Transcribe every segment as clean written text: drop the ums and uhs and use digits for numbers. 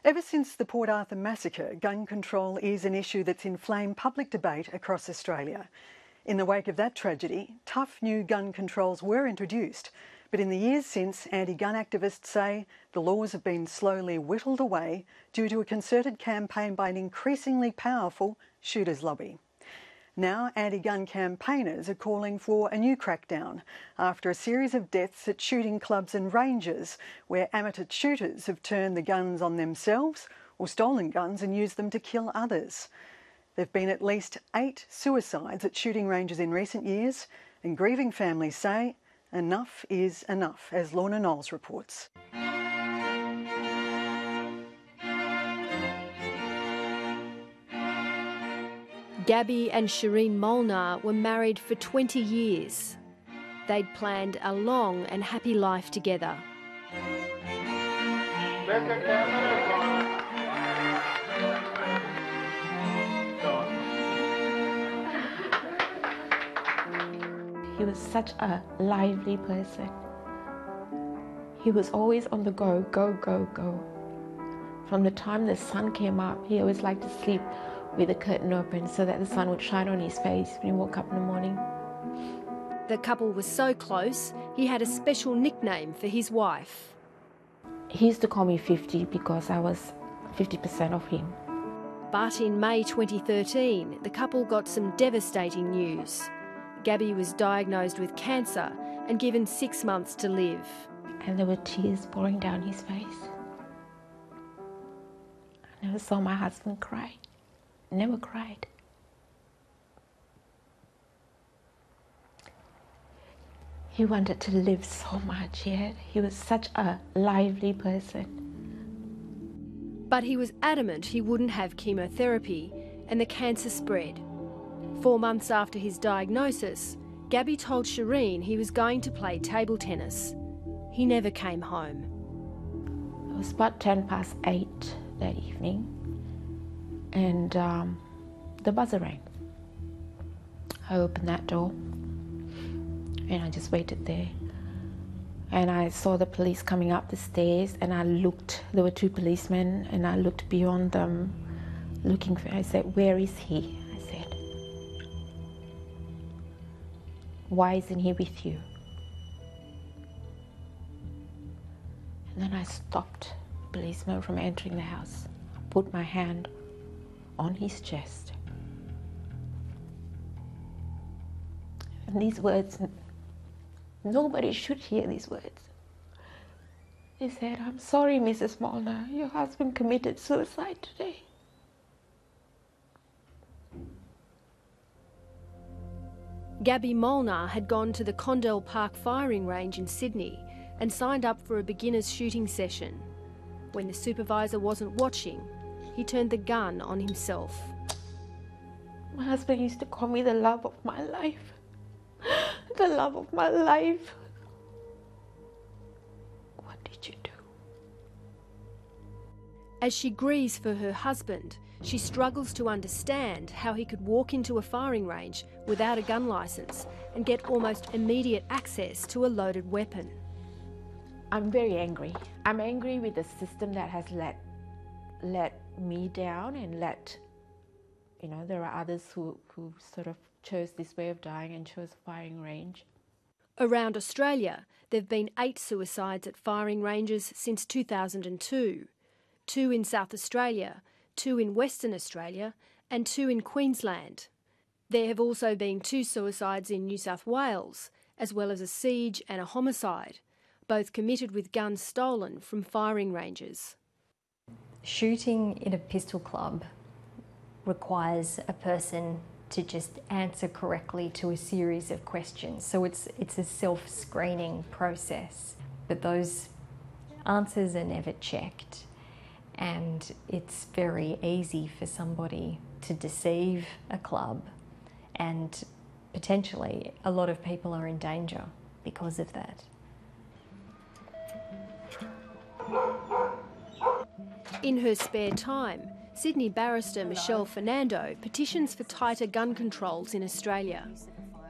Ever since the Port Arthur massacre, gun control is an issue that's inflamed public debate across Australia. In the wake of that tragedy, tough new gun controls were introduced, but in the years since, anti-gun activists say the laws have been slowly whittled away due to a concerted campaign by an increasingly powerful shooters lobby. Now, anti-gun campaigners are calling for a new crackdown after a series of deaths at shooting clubs and ranges where amateur shooters have turned the guns on themselves or stolen guns and used them to kill others. There have been at least 8 suicides at shooting ranges in recent years, and grieving families say enough is enough, as Lorna Knowles reports. Gabby and Shireen Molnar were married for 20 years. They'd planned a long and happy life together. He was such a lively person. He was always on the go, go, go, go. From the time the sun came up, he always liked to sleep with the curtain open so that the sun would shine on his face when he woke up in the morning. The couple was so close, he had a special nickname for his wife. He used to call me 50 because I was 50% of him. But in May 2013, the couple got some devastating news. Gabby was diagnosed with cancer and given 6 months to live. And there were tears pouring down his face. I never saw my husband cry. Never cried. He wanted to live so much, yet he was such a lively person. But he was adamant he wouldn't have chemotherapy, and the cancer spread. 4 months after his diagnosis, Gabby told Shireen he was going to play table tennis. He never came home. It was about 8:10 that evening, and the buzzer rang. I opened that door and I just waited there, and I saw the police coming up the stairs, and I looked. There were 2 policemen, and I looked beyond them looking for, I said, "Where is he?" I said, "Why isn't he with you?" And then I stopped the policeman from entering the house. I put my hand on his chest. And these words, nobody should hear these words. He said, "I'm sorry, Mrs. Molnar, your husband committed suicide today." Gabby Molnar had gone to the Condell Park firing range in Sydney and signed up for a beginner's shooting session. When the supervisor wasn't watching, he turned the gun on himself. My husband used to call me the love of my life. The love of my life. What did you do? As she grieves for her husband, she struggles to understand how he could walk into a firing range without a gun licence and get almost immediate access to a loaded weapon. I'm very angry. I'm angry with the system that has let me down and there are others who sort of chose this way of dying and chose a firing range. Around Australia, there have been 8 suicides at firing ranges since 2002. 2 in South Australia, 2 in Western Australia and 2 in Queensland. There have also been 2 suicides in New South Wales, as well as a siege and a homicide, both committed with guns stolen from firing ranges. Shooting in a pistol club requires a person to just answer correctly to a series of questions. So it's a self-screening process. But those answers are never checked, and it's very easy for somebody to deceive a club, and potentially a lot of people are in danger because of that. In her spare time, Sydney barrister Michelle Fernando petitions for tighter gun controls in Australia.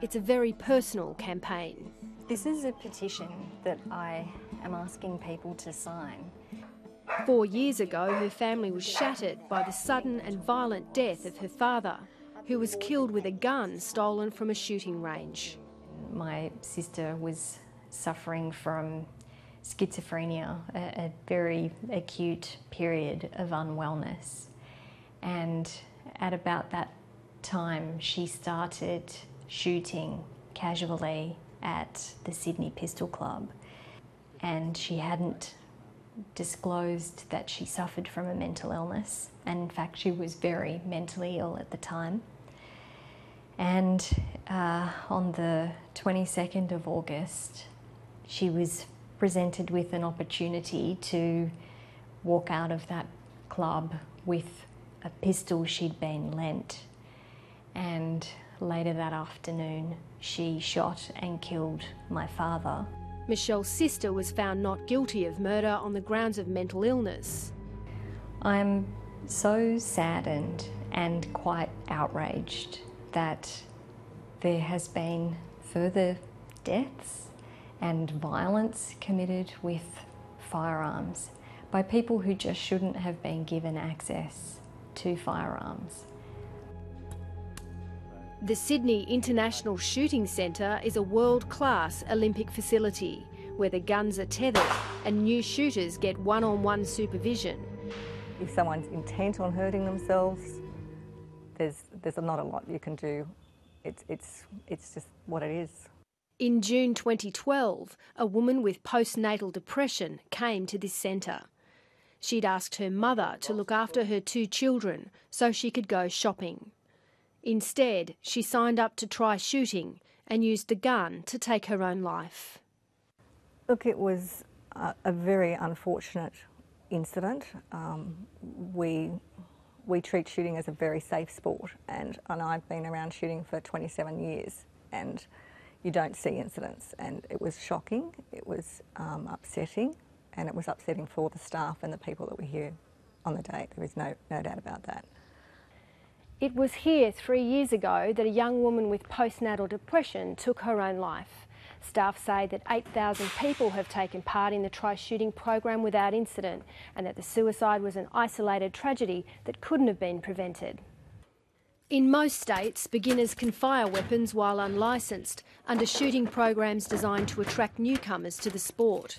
It's a very personal campaign. This is a petition that I am asking people to sign. 4 years ago, her family was shattered by the sudden and violent death of her father, who was killed with a gun stolen from a shooting range. My sister was suffering from schizophrenia, a very acute period of unwellness. And at about that time, she started shooting casually at the Sydney Pistol Club. And she hadn't disclosed that she suffered from a mental illness. And in fact, she was very mentally ill at the time. And on the 22nd of August, she was presented with an opportunity to walk out of that club with a pistol she'd been lent. And later that afternoon, she shot and killed my father. Michelle's sister was found not guilty of murder on the grounds of mental illness. I'm so saddened and quite outraged that there has been further deaths and violence committed with firearms by people who just shouldn't have been given access to firearms. The Sydney International Shooting Centre is a world-class Olympic facility where the guns are tethered and new shooters get one-on-one supervision. If someone's intent on hurting themselves, there's not a lot you can do. It's just what it is. In June 2012, a woman with postnatal depression came to this centre. She'd asked her mother to look after her 2 children so she could go shopping. Instead, she signed up to try shooting and used the gun to take her own life. Look, it was a very unfortunate incident. We treat shooting as a very safe sport, and I've been around shooting for 27 years, and you don't see incidents. And it was shocking, it was upsetting, and it was upsetting for the staff and the people that were here on the day. There is no doubt about that. It was here 3 years ago that a young woman with postnatal depression took her own life. Staff say that 8,000 people have taken part in the Try Shooting program without incident, and that the suicide was an isolated tragedy that couldn't have been prevented. In most states, beginners can fire weapons while unlicensed under shooting programs designed to attract newcomers to the sport.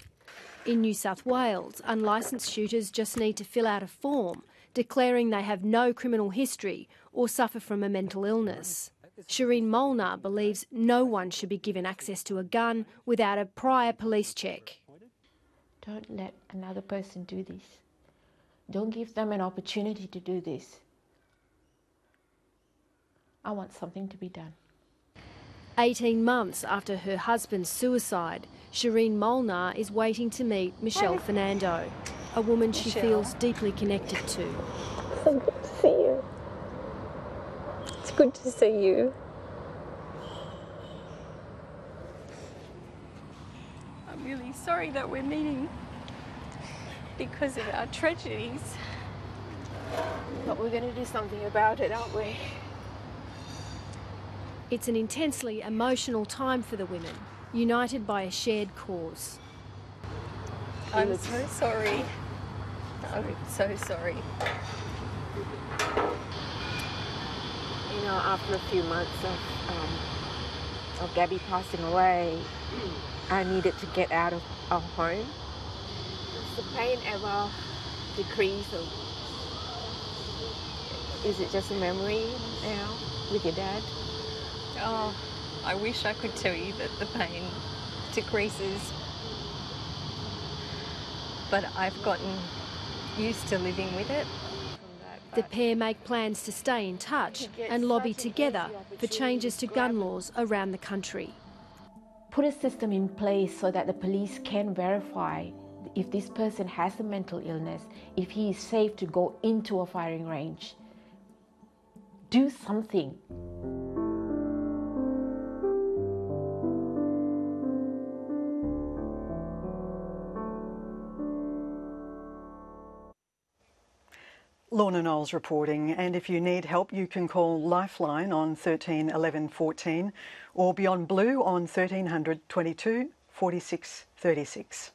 In New South Wales, unlicensed shooters just need to fill out a form declaring they have no criminal history or suffer from a mental illness. Shireen Molnar believes no one should be given access to a gun without a prior police check. Don't let another person do this. Don't give them an opportunity to do this. I want something to be done. 18 months after her husband's suicide, Shireen Molnar is waiting to meet Michelle Fernando, a woman she feels deeply connected to. So good to see you. It's good to see you. I'm really sorry that we're meeting because of our tragedies. But we're going to do something about it, aren't we? It's an intensely emotional time for the women, united by a shared cause. I'm so sorry. I'm so sorry. You know, after a few months of Gabby passing away, I needed to get out of our home. Does the pain ever decrease, or is it just a memory now with your dad? Oh, I wish I could tell you that the pain decreases. But I've gotten used to living with it. The pair make plans to stay in touch and lobby together for changes to gun laws around the country. Put a system in place so that the police can verify if this person has a mental illness, if he is safe to go into a firing range. Do something. Lorna Knowles reporting, and if you need help you can call Lifeline on 13 11 14 or Beyond Blue on 1300 22 46 36.